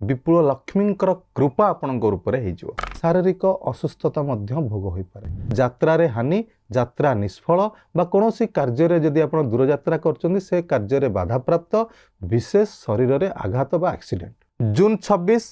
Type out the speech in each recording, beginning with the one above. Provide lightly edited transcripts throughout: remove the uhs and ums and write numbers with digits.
विपुल लक्ष्मींकर कृपा आपणक रूप हो शारीरिक असुस्थता भोग हो पाए यात्रा हानि यात्रा निष्फल बा कौन कार्य जदि आप दूर यात्रा कर से कार्य बाधा प्राप्त विशेष शरीर में आघात बा एक्सीडेंट। जून 26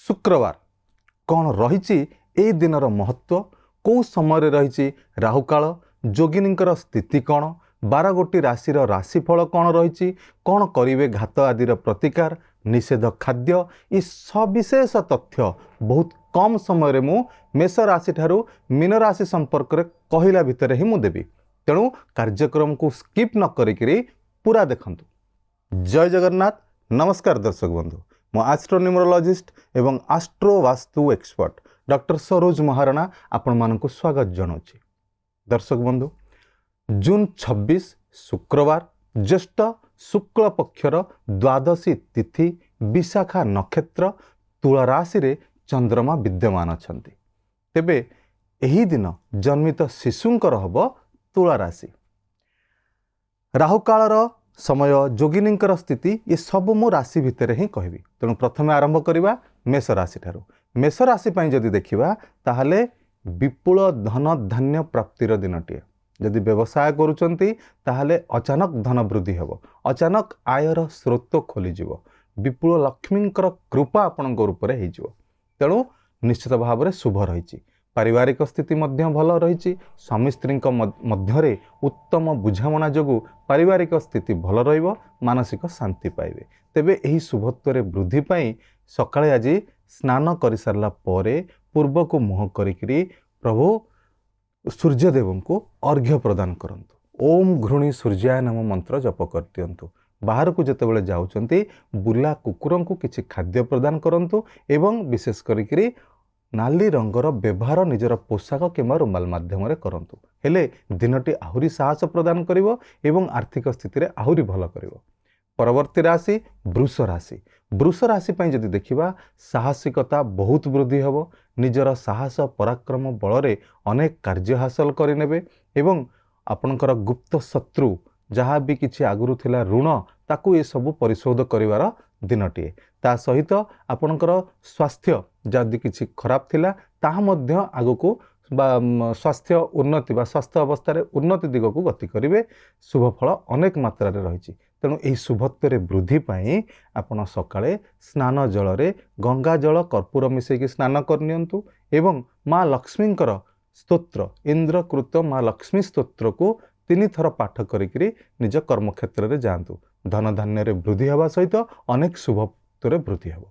शुक्रवार कौन रही दिनर महत्व कौ समय रही राहुकाल जोगिनींकर स्थिति कौन 12 गोटी राशि राशिफल कौन रही कौन करेंगे घात आदिर प्रतिकार निषेध खाद्य ये सविशेष तथ्य बहुत कम समय रे मु मेष राशि ठारू मीन राशि संपर्क में कहला भितर ही मुझे देवी तेणु कार्यक्रम को स्किप न करी पूरा देखंतु। जय जगन्नाथ। नमस्कार दर्शक बंधु मो एस्ट्रोन्यूमरोलॉजिस्ट एवं astro vastu expert doctor Saroj Maharana आपण मानक स्वागत जनाऊँ। दर्शक बंधु जून 26 शुक्रवार ज्येष्ठ शुक्ल पक्षर द्वादशी तिथि विशाखा नक्षत्र तुला राशि रे चंद्रमा विद्यमान अछंती। तेबे एही दिन जन्मित शिशुंकर हब तुला राशि। राहुकालर समय जोगिनींकर स्थिति ये सब मु राशि भितर ही कहबी तेणु प्रथमे आरंभ करवा मेष राशि ठारू। मेष राशि पई जदि देखिबा ताहले विपुल धन धान्य प्राप्तिर दिनटिए जदि व्यवसाय करुचंती ताहले अचानक धन वृद्धि हेब अचानक आयर स्रोत खोलीजिव विपुल लक्ष्मींकर कृपा आपणक रूप हो तेणु निश्चित भाव में शुभ रही। पारिवारिक स्थिति भल रही स्वामी स्त्री मध्य उत्तम बुझामणा जोगु पारिवारिक स्थिति भल रहिबो मानसिक शांति पाइबे। तेबे एही शुभत्व वृद्धि पाई सकाळे आज स्नान कर सारला परे पूर्व को मुह करिकरी प्रभु सूर्यदेव को अर्घ्य प्रदान करंतु। ओम घृणी सूर्याय नम मंत्र जप कर दियंतु। बाहर को जितेबाला जाउचंती बुला कुकुर को किसी खाद्य प्रदान करंतु एवं विशेष करिकरी नाली रंगर व्यवहार निजर पोशाक किंवा रुमाल माध्यम करंतु हेले दिनटी आहुरी साहस प्रदान करिवो एवं आर्थिक स्थिति रे आहुरी भल करिवो। परवर्ती राशि वृष राशि। वृष राशि पई जदि देखिबा साहसिकता बहुत वृद्धि हेबो निजर साहस पराक्रम बल अनेक कार्य हासिल करिनेबे एवं आपणकर गुप्त शत्रु जहाँ भी किसी आगुरु थिला ऋण ताकू ये सब परिशोध करिवार दिनटिए। ता सहित आपणकर स्वास्थ्य जदि किसी खराब थिला ताहा मध्य आगको स्वास्थ्य उन्नति बा स्वास्थ्य अवस्था रे उन्नति दिग को गति करिवे शुभ फल अनेक मात्रा रे रही तेणु यही शुभत्व वृद्धि पाई आपण सकाळे स्नान जल रे गंगा जल कर्पूर मिसेकी स्नान करनियंतु एवं माँ लक्ष्मींकर स्तोत्र इंद्रकृत माँ लक्ष्मी स्तोत्र को 3 थर पाठ करिकरी निज कर्मक्षेत्र रे जातु धन धान्य रे वृद्धि हवा सहित अनेक शुभत्व वृद्धि हेब।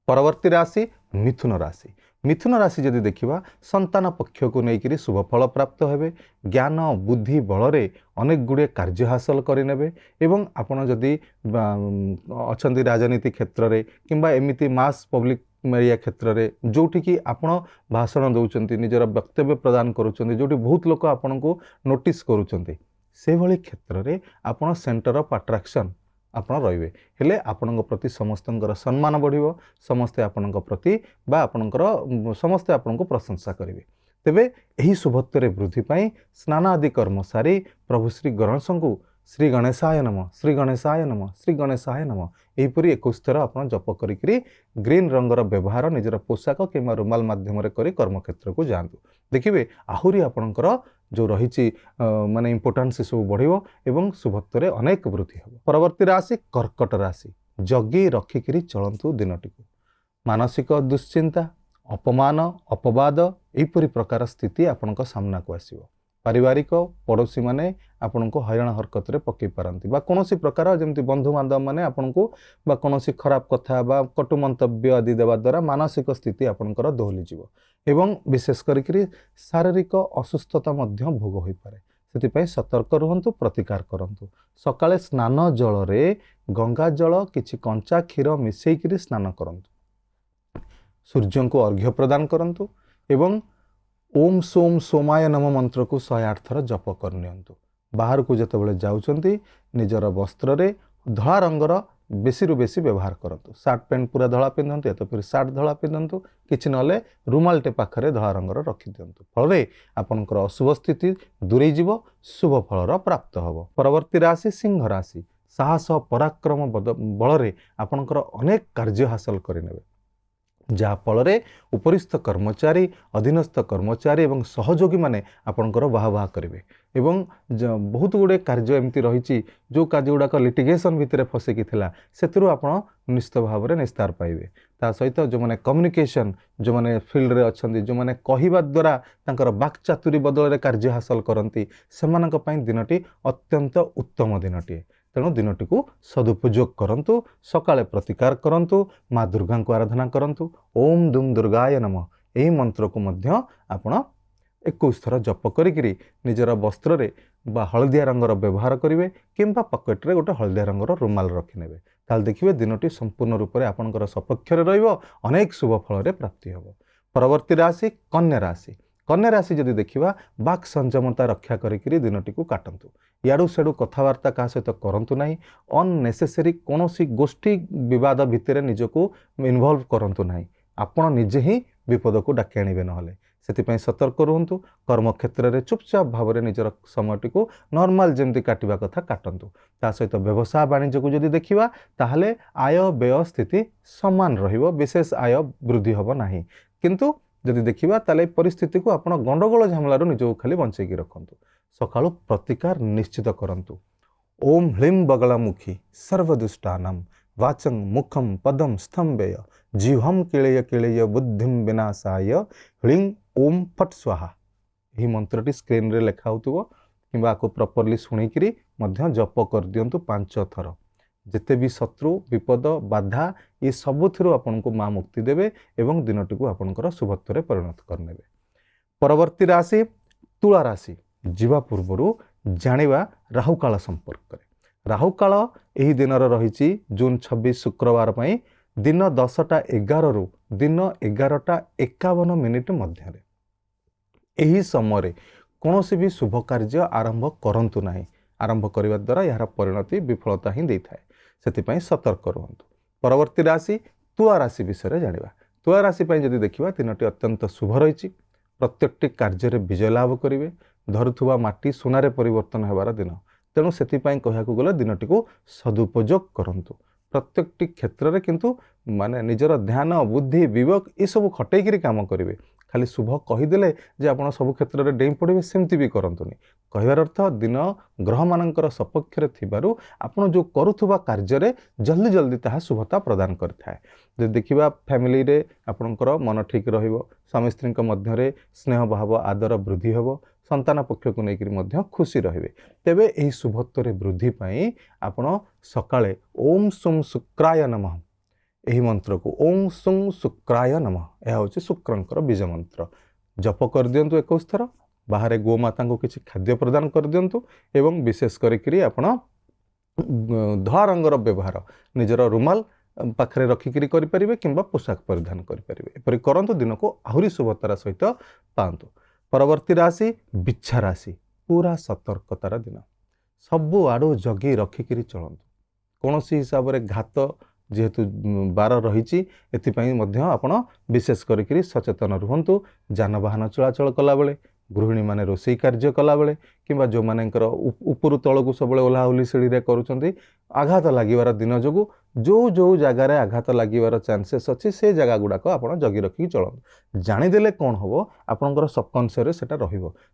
परवर्ती राशि मिथुन राशि। मिथुन राशि जदि देखिबा संतान पक्ष को लेकर शुभ फल प्राप्त हेबे ज्ञान बुद्धि बल अनेक गुड़े कार्य हासिल करेंगे एवं आपड़ जदि अच्छा राजनीति क्षेत्र में किंबा एमती मास पब्लिक मीडिया क्षेत्र में जोटि आपण भाषण दौरान निजर वक्तव्य प्रदान करुँच जो बहुत लोग आपण को नोटिस करुँच से भली क्षेत्र में आपण सेंटर ऑफ अट्रैक्शन आपण रहिबे हेले आपणक प्रति समस्तंकर सम्मान बढ़िबो समस्ते आपणक प्रति बा आपणकर समस्ते आपणको प्रशंसा करिवे। तेबे एही शुभत्व वृद्धि पाई स्नान आदि कर्म सारी प्रभु श्री गणेशଙ୍କୁ श्री गणेशाय नमः श्री गणेशाय नमः श्री गणेशाय नमः एहीपरि 21 थर आपण जप करिकरी ग्रीन रंगर व्यवहार निजर पोशाक किंवा रुमाल माध्यम करी कर्मक्षेत्र को जातु देखिए आहुरी आपणकर जो रही माने इम्पोर्टान्स सब बढ़िबो एवं शुभत्व अनेक वृद्धि हेब। परवर्ती राशि कर्कट राशि। जगी रखिकी चलतु दिनटी को मानसिक दुश्चिंता अपमान अपवाद एहीपरि प्रकार स्थिति आपण सामना को आसिबो। पारिवारिक पड़ोशी माने आपण को हैरान हरकत रे पकई पारंती बा कोनोसी प्रकार जमती बंधु बांधव माने आपण को बा कोनोसी खराब कथा बा कटु मंतव्य आदि देवा द्वारा मानसिक स्थिति आपणकर दोहली जीव एवं विशेष करिकरी शारीरिक असुस्थता मध्य भोग होई पारे सेतिपई सतर्क रुहंतु प्रतिकार करंतु। सकाळे स्नान जल रे गंगा जल किछि कंचा क्षीर मिसेइकरी स्नान करंतु सूर्य को अर्घ्य प्रदान करंतु एवं ओम सोम सोमाय नम मंत्र को 108 थर जप करनियंतु। बाहर को जतबेले जाउचंती निजर वस्त्र रे धला रंगर बेसी रु बेसी व्यवहार करंतु। शर्ट पैंट पूरा धला पिंधंतु या तो फिर शर्ट धला पिंधंतु किछि नले रुमालटे पाखरे धला रंगर रखि दियंतु फल आपनकर अशुभ स्थिति दूरे जीव शुभ फलर प्राप्त हब। परवर्ती राशि सिंह राशि। साहस पराक्रम बल आपणकर अनेक कार्य हासिल करें जहाँ फल उपरिस्थ कर्मचारी अधीनस्थ कर्मचारी एवं सहयोगी माने आपणकर वाह वाह करेंगे एवं बहुत गुड़े कार्य एमती रही जो कार्य गुड़ाक लिटिगेशन भितर फसिकी से आप निश्चित भाव में निस्तार पाइबे ता सहित जो मैंने कम्युनिकेशन जो मैंने फील्ड रे अच्छा जो मैंने कहवा द्वारा तांकर वाक्चातुरी बदल में कार्य हासिल करती से दिनटी अत्यंत उत्तम दिनटीए तेणु दिनटी को सदुपयोग करंतु सकाळे प्रतिकार करंतु माँ दुर्गा को आराधना करंतु ओम दुम दुर्गाय नमः यही मंत्र को मध्य आपण 21 थर जप करी निजर वस्त्र रे बा हलदिया रंगर व्यवहार करेंगे किंबा पकेट रे गोटे हलदिया रंगर रुमाल रखिने ताल देखिए दिनटी संपूर्ण रूप से आपंकर सपक्ष अनेक शुभ फल प्राप्ति हम। परवर्ती राशि कन्या राशि। कन्या राशि जदि देखा बाक संयमता रक्षा करी दिनटी को काटंतु याडू सेडू कथबार्ता क्या सहित करंतु नहीं अननेसेसरी कौन गोष्ठी विवाद भितर निजको इनवल्व करंतु नहीं आपण निजे ही विपद को डाकी आनिबे नहले से सतर्क रुहतु कर्म क्षेत्र में चुपचाप भाव में निजर समय को नॉर्मल जमती काटिबा कथा काटंतु ता सहित व्यवसाय वाणिज्य को जदि देखिबा ताहले आय व्यय स्थिति समान रहिबो विशेष आय वृद्धि हबो नाही किंतु जदि देखिबा ताले परिस्थिति को आपण गंडगोल झमेलारू निजको खाली बंचेकी रखंतु। सकाळु प्रतिकार निश्चित करंतु। ओम ह्लीं बगलामुखी सर्वदुष्टानां वाचं मुखं पदं स्तंभेय जीवहं किलेय किलेय बुद्धिं विनाशाय ह्लीं ओम फट स्वाहा यही मंत्रटी स्क्रीन रे लेखा होतुबो किंबा आपको प्रॉपर्ली सुनिकरी मध्य जप कर दियंतु 5 थर जिते भी शत्रु विपद बाधा ये सबुथिरु आपन को माँ मुक्ति देवे एवं दिनटी को आपनकर शुभत्व परिणत करनेबे। परवर्ती राशि तुला राशि जीवा पूर्वरु जानिबा राहुकाल संपर्क रे। राहुकाल एही दिन रही जून 26 शुक्रवार पई दिन 10:11 रु दिन 11:51 मध्य यही समय कौन भी शुभ कार्य आरंभ करंतु नहीं आरंभ करने द्वारा यार परिणति विफलता ही दे थाए से सतर्क रुहतु। परवर्ती राशि तुला राशि विषय जाना। तुला राशि जदि देखा तीनोटी अत्यंत शुभ रही प्रत्येकटी कार्य विजय लाभ करेंगे धरुवा माटी सुनारे परिवर्तन होबार दिन तेणु से कहया गले दिनटी को सदुपयोग करंतु प्रत्येकटी क्षेत्र में किंतु माने निजर ध्यान बुद्धि विवेक ये सब खटेकी काम करेंगे खाली शुभ कहीदेले जे आप सब क्षेत्र में डेई पड़े सेमती भी करंतुनी कहबार अर्थ दिन ग्रह मानकर सपक्ष थिबारु आपण जो करुथुबा कार्य जल्दी जल्दी ताहा शुभता प्रदान करथाए। जे देखिबा फैमिली रे आपणकर मन ठीक रहिबो स्वामी स्त्री मध्य स्नेह भाव आदर वृद्धि हेबो संतान पक्ष को लेकर मध्य खुशी रहिबे तेबे एही शुभत्व रे वृद्धि पई आपण सकाळे ओम सुम शुक्राय नमः यही मंत्र को ओम सुं शुक्राय नमः यह हूँ शुक्रंकर बीज मंत्र जप कर दियंतु 21 थर बाहर गोमाता को किसी खाद्य प्रदान कर दियंतु एवं विशेष करी आपण धला रंगर व्यवहार निजर रुमाल पाखरे रखिकी करें कि पोशाक परिधान करें एपरी करंतु दिन को आहुरी शुभतार सहित पातु। परवर्ती राशि बिच्छा राशि पूरा सतर्कतार दिन सबु आड़ू जगी रखिकी चलतु कौन हिसाब से घात जेहेतु बार रही आपण विशेष करी सचेतन रुहतु जानवाहन चलाचल कला बेले गृहिणी माने रोषई कार्य कला बेले किंबा जो मानकर उपरु तलू सब ओह्लाओह्ली सीढ़ी करुँच आघात लगिवार दिन जो जो जो जगार आघात लगिवार चान्सेस अच्छी से जगह गुड़ाक आप जगी रखिक चलतु जानीदे कौन हम आपंकर सबकनसियस से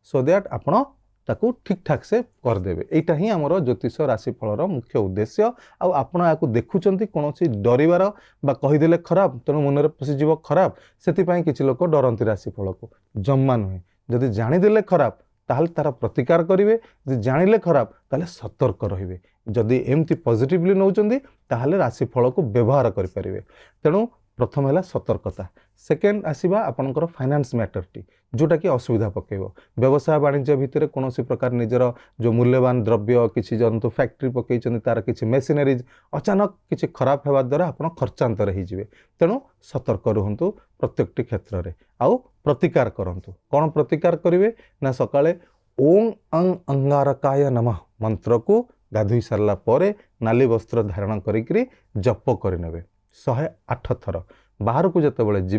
सो दैट आपण ताकू ठीक ठाक से करदेवे एटा ही आमर ज्योतिष राशिफलर मुख्य उद्देश्य आपण या देखुंत कौन डरबार बा कहीदेले खराब तेणु मन में पशिज खराब से किसी लोग डरती राशिफल को जम्मा नुहे जदि जानीदे खराब ताहले तार प्रतिकार करेंगे जदि जानिले खराब ताहले सतर्क रहिबे जदि एमती पॉजिटिवली नौचंदी ताहले राशिफल को व्यवहार करें तेणु प्रथम है सतर्कता सेकेंड आसवा आपंकर फाइनेंस मैटरटी जोटा कि असुविधा पकेब व्यवसाय वाणिज्य भितर कौन प्रकार निजर जो मूल्यवान द्रव्य किसी जंतु फैक्ट्री पकई तार किसी मेसिनरीज अचानक किसी खराब होगा द्वारा आप खर्चांतर होते तेणु सतर्क रुहतु प्रत्येकटी क्षेत्र में आउ प्रतिकार करंतु कौन प्रतिकार करेंगे ना सकाळे ओं अं अंगारकाय नमः मंत्र को गाधोई सारा नाली वस्त्र धारण करी जप करें 108 थर बाहर को जितेबाला जी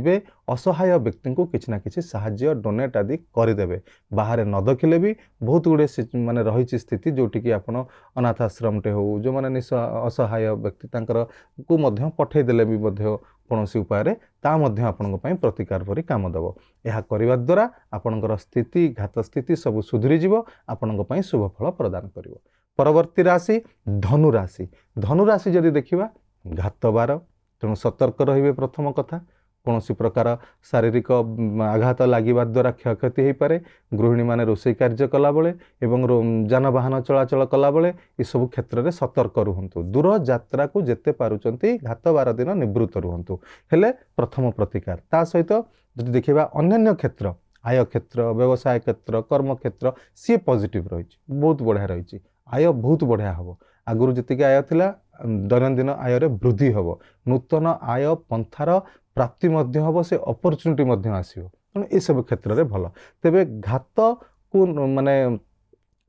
असहाय व्यक्ति को किसी ना कि साहाय्य डोनेट आदि करदे बाहर न देखिले भी बहुत गुड़े माने रही स्थिति जोटि कि आप अनाथ आश्रमटे हो जो मैंने असहाय व्यक्ति को पठेदेले भी कौन उपाय आपण प्रतिकार परी काम देव यह करने द्वारा आपणकर स्थिति घात स्थिति सब सुधरीज आपण शुभ फल प्रदान कर। परवर्ती राशि धनुराशि। धनुराशि जदि देखा घात बार तेणु सतर्क रे प्रथम कथा कौन प्रकार शारीरिक आघात लगे द्वारा क्षयक्षति हो पारे गृहिणी मैंने रोषे कार्य कला बेले एवं जानवाहन चलाचल कला बेले ये सब क्षेत्र में सतर्क रुहतु दूर यात्रा को जिते पारुचंती घात बार दिन निवृत्त रुहतु हेले प्रथम प्रतिकार ता सहित जदि देखा अन्य क्षेत्र आय क्षेत्र व्यवसाय क्षेत्र कर्म क्षेत्र सी पॉजिटिव रही बहुत बढ़िया रही आय बहुत बढ़िया हम आगुरी जी आय थिला दैनंदिन आय वृद्धि हम नूतन आय पंथार प्राप्ति हम से अपॉर्चुनिटी आसो तेणु ये सब क्षेत्र में भल तेबे घात को माने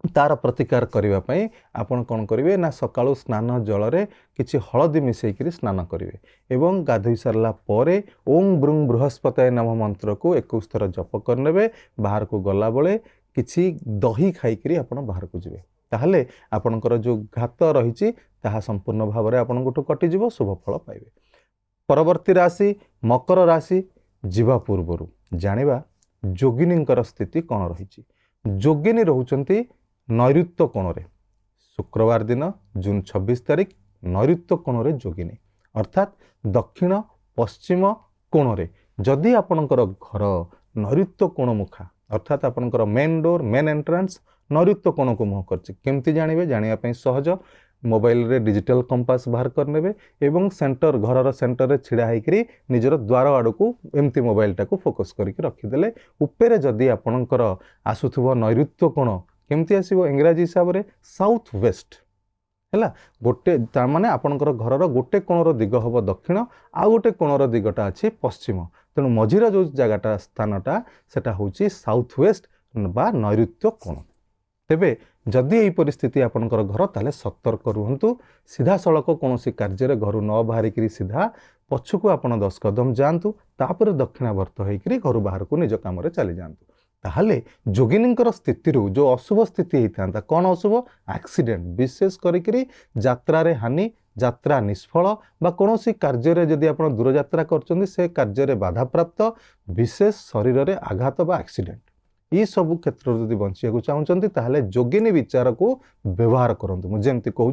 तार प्रतिकार करने आपण कौन करेंगे ना सकाळु स्नान जल रे किछि हलदी मिसेकरी स्नान करेंगे एवं गाधोई सारा पर ओं ब्रुंग बृहस्पति नम मंत्र को 21 थर जप करने बाहर को गला बेले किछि दही खाइकरी आपण बाहर को जिवे ताहले आपणकर जो घात रही संपूर्ण भाव में आपठू कटिज शुभ फल पाइबे। परवर्ती राशि मकर राशि जीवा पूर्वर जानिबा जोगिनींकर स्थिति कौन रही। जोगिनी रोचंती नैऋत्य कोण रे शुक्रवार दिन जून 26 तारिख नैऋत्य कोण रे जोगिनी अर्थात दक्षिण पश्चिम कोण रे जदि आपणकर घर नैऋत्य कोण मुखा अर्थात आपणकर मेन डोर मेन एंट्रांस नैऋत्य कोण को मुह कर केमती जानवे जानापी सहज मोबाइल रे डिजिटल कंपास बाहर करने एवं सेंटर घर सेंटर रे छिड़ा होकर निजर द्वार आड़ को एमती मोबाइल टाको फोकस करके रखिदेले उपरे जदि आपणकर आसुथुव नैऋत्य कोण केमती आसीबो इंग्राजी हिसाब रे साउथ वेस्ट हैला गोटे तार माने आपणकर घरर गोटे कोणर दिग हबो दक्षिण आ गोटे कोणर दिगटा अछि पश्चिम तेणु मझिर जो जगटा स्थानटा सेटा होछि साउथ वेस्ट बा नैऋत्य कोण। तेबे जदि यही परिस्थिति आपणकर घर ताले सतर्क रुहंतु सीधा सड़क कौन कार्य घर न बाहरिकी सीधा पछकू आपण 10 कदम जातु तापर दक्षिणावर्त होकर घर बाहर को निज काम चली जातु ताहले जोगिनींकर स्थिति जो अशुभ स्थिति होता कौन अशुभ एक्सीडेंट विशेष करी यात्रा हानि यात्रा निष्फल बा कौन कार्य जदि आप दूर यात्रा कर से कार्य बाधा प्राप्त विशेष शरीर में आघात बा एक्सीडेंट ये सब क्षेत्र जदि बंचिया चाहते ताहले जोगिनी विचार को व्यवहार करंतु मुझे कहूँ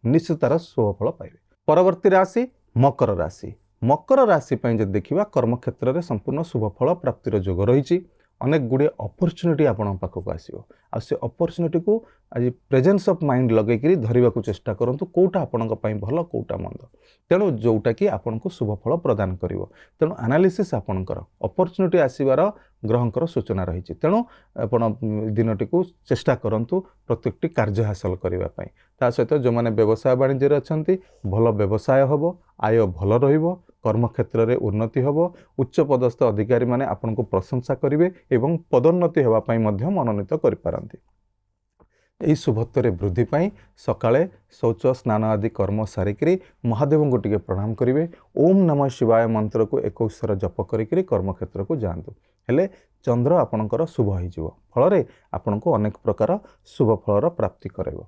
निश्चित तार शुभ फल पाइबे। परवर्ती राशि मकर राशि। मकर राशि जब देखा कर्म क्षेत्र में संपूर्ण शुभ फल प्राप्तिर जोग रही अनेक गुड़े अपॉर्चुनिटी आपण पाखक आसो से अपॉर्चुनिटी को आज प्रेजेंस ऑफ माइंड लगेकरी धरने को चेष्टा करंतु कोटा आपण भल कोटा मंद तेणु जोटा कि आपन को शुभ फल प्रदान करिवो तेणु एनालिसिस आपणकर अपॉर्चुनिटी आसीबार ग्रहंकर सूचना रही तेणु आपण दिनटी को चेष्टा करंतु प्रत्येकटी कार्य हासिल करने ता सहित जो मैंने व्यवसाय वाणिज्य अच्छा भल व्यवसाय हम आय भल रहिबो कर्म क्षेत्र में उन्नति हम उच्च पदस्थ अधिकारी माने आपन को प्रशंसा करेंगे एवं पदोन्नति होगापाई मनोनीत करिपारंती। यही शुभत्व वृद्धि पाई सकाळे शौच स्नान आदि कर्म सारिकी महादेव को टिके प्रणाम करेंगे ओम नमः शिवाय मंत्र को 21 थर जप करी कर्म क्षेत्र को जातु हेले चंद्र आपणकर शुभ हो फल आपण को अनेक प्रकार शुभ फलर प्राप्ति करेब।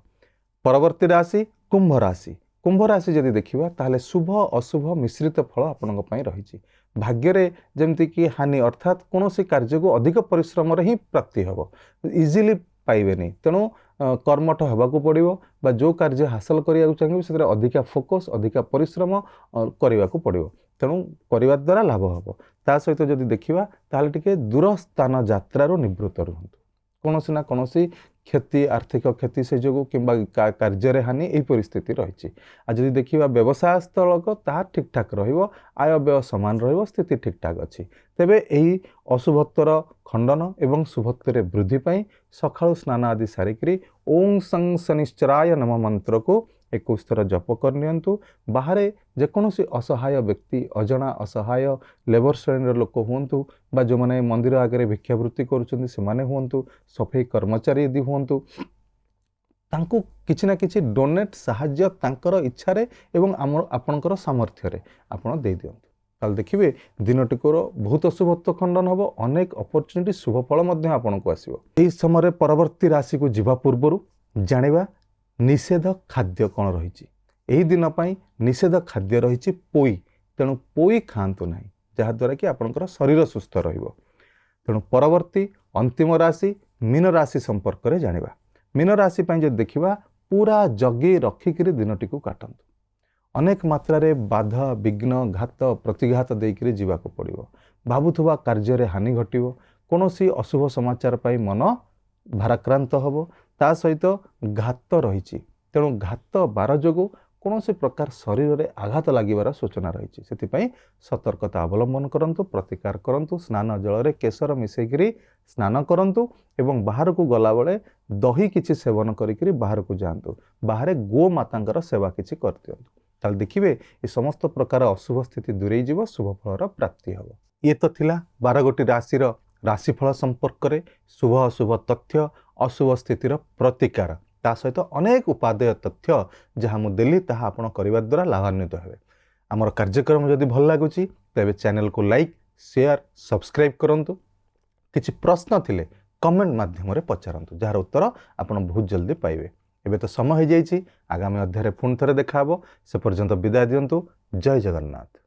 परवर्ती राशि कुंभ राशि। कुंभ राशि जदि देखा ताहले शुभ अशुभ मिश्रित फल आपण रही भाग्य जमती कि हानि अर्थात कौन कार्य को अधिक परिश्रम ही प्राप्ति हम इजिली पाइबेनी तेणु कर्मठ होगाकू पड़ो बा जो कार्य हासिल करने चाहिए से अधिका फोकस अधिका परिश्रम करने को पड़ो तेणु करने द्वारा लाभ हम ता सहित जदि देखा ताहले टिके दूर स्थान यात्रार निवृत्त रुहतु कौन ना कौन क्षति आर्थिक क्षति से जो कि कार्य हानि यही परिस्थिति रही आज जब देखा व्यवसाय स्थलक ता ठीक ठाक आय व्यय सामान स्थिति ठीक ठाक अच्छी तेबे यही अशुभत्वर खंडन एवं शुभत्व वृद्धि पाई सकाळु स्नान आदि सारिकी ओं सं शनिश्चराय नम मंत्र को 21 थर जप करनियंतु बाहर जेकोसी असहाय व्यक्ति अजना असहाय लेबर श्रेणी लोक हुंतु बा जो माने मंदिर आगे भिक्षावृत्ति करुछन्ति सेमाने हुंतु सफाई कर्मचारी यदि हुंतु ତାଙ୍କୁ କିଛି ନା କିଛି ଡୋନେଟ୍ ସାହାଯ୍ୟ ତାଙ୍କର ଇଚ୍ଛାରେ ଏବଂ ଆପଣଙ୍କର ସାମର୍ଥ୍ୟରେ ଆପଣ ଦେଇଦିଅନ୍ତୁ। ତାହେଲେ ଦେଖିବେ ଦିନଟିକର ବହୁତ ଶୁଭତ୍ୱ ଖଣ୍ଡନ ହେବ, ଅନେକ ଅପରଚ୍ୟୁନିଟି ଶୁଭଫଳ ମଧ୍ୟ ଆପଣଙ୍କୁ ଆସିବ। ଏହି ସମୟରେ ପରବର୍ତ୍ତୀ ରାଶିକୁ ଯିବା ପୂର୍ବରୁ ଜାଣିବା ନିଷେଧ ଖାଦ୍ୟ କ'ଣ ରହିଛି। ଏହି ଦିନ ପାଇଁ ନିଷେଧ ଖାଦ୍ୟ ରହିଛି ପୋଇ, ତେଣୁ ପୋଇ ଖାଆନ୍ତୁ ନାହିଁ, ଯାହାଦ୍ୱାରା କି ଆପଣଙ୍କର ଶରୀର ସୁସ୍ଥ ରହିବ। ତେଣୁ ପରବର୍ତ୍ତୀ ଅନ୍ତିମ ରାଶି ମୀନ ରାଶି ସମ୍ପର୍କରେ ଜାଣିବା। ମୀନ ରାଶି ପାଇଁ ଯଦି ଦେଖିବା ପୁରା ଜଗି ରଖିକିରି ଦିନଟିକୁ କାଟନ୍ତୁ। ଅନେକ ମାତ୍ରାରେ ବାଧା ବିଘ୍ନ ଘାତ ପ୍ରତିଘାତ ଦେଇକରି ଯିବାକୁ ପଡ଼ିବ। ଭାବୁଥିବା କାର୍ଯ୍ୟରେ ହାନି ଘଟିବ, କୌଣସି ଅଶୁଭ ସମାଚାର ପାଇଁ ମନ ଭାରାକ୍ରାନ୍ତ ହେବ, ତା ସହିତ ଘାତ ରହିଛି। ତେଣୁ ଘାତ ବାର ଯୋଗୁଁ କୌଣସି ପ୍ରକାର ଶରୀରରେ ଆଘାତ ଲାଗିବାର ସୂଚନା ରହିଛି। ସେଥିପାଇଁ ସତର୍କତା ଅବଲମ୍ବନ କରନ୍ତୁ, ପ୍ରତିକାର କରନ୍ତୁ, ସ୍ନାନ ଜଳରେ କେଶର ମିଶାଇକିରି ସ୍ନାନ କରନ୍ତୁ ଏବଂ ବାହାରକୁ ଗଲାବେଳେ ଦହି କିଛି ସେବନ କରିକିରି ବାହାରକୁ ଯାଆନ୍ତୁ। ବାହାରେ ଗୋମାତାଙ୍କର ସେବା କିଛି କରିଦିଅନ୍ତୁ। ତାହେଲେ ଦେଖିବେ ଏ ସମସ୍ତ ପ୍ରକାର ଅଶୁଭ ସ୍ଥିତି ଦୂରେଇ ଯିବ, ଶୁଭ ଫଳର ପ୍ରାପ୍ତି ହେବ। ଇଏ ତ ଥିଲା 12ଗୋଟି ରାଶିର ରାଶିଫଳ ସମ୍ପର୍କରେ ଶୁଭ ଅଶୁଭ ତଥ୍ୟ, ଅଶୁଭ ସ୍ଥିତିର ପ୍ରତିକାର, ତା ସହିତ ଅନେକ ଉପାଦେୟ ତଥ୍ୟ ଯାହା ମୁଁ ଦେଲି ତାହା ଆପଣ କରିବା ଦ୍ୱାରା ଲାଭାନ୍ୱିତ ହେବେ। ଆମର କାର୍ଯ୍ୟକ୍ରମ ଯଦି ଭଲ ଲାଗୁଛି ତେବେ ଚ୍ୟାନେଲକୁ ଲାଇକ୍, ସେୟାର, ସବସ୍କ୍ରାଇବ୍ କରନ୍ତୁ। କିଛି ପ୍ରଶ୍ନ ଥିଲେ କମେଣ୍ଟ ମାଧ୍ୟମରେ ପଚାରନ୍ତୁ, ଯାହାର ଉତ୍ତର ଆପଣ ବହୁତ ଜଲ୍ଦି ପାଇବେ। ଏବେ ତ ସମୟ ହୋଇଯାଇଛି, ଆଗାମୀ ଅଧ୍ୟାୟରେ ପୁଣି ଥରେ ଦେଖା ହେବ। ସେ ପର୍ଯ୍ୟନ୍ତ ବିଦାୟ ଦିଅନ୍ତୁ। ଜୟ ଜଗନ୍ନାଥ।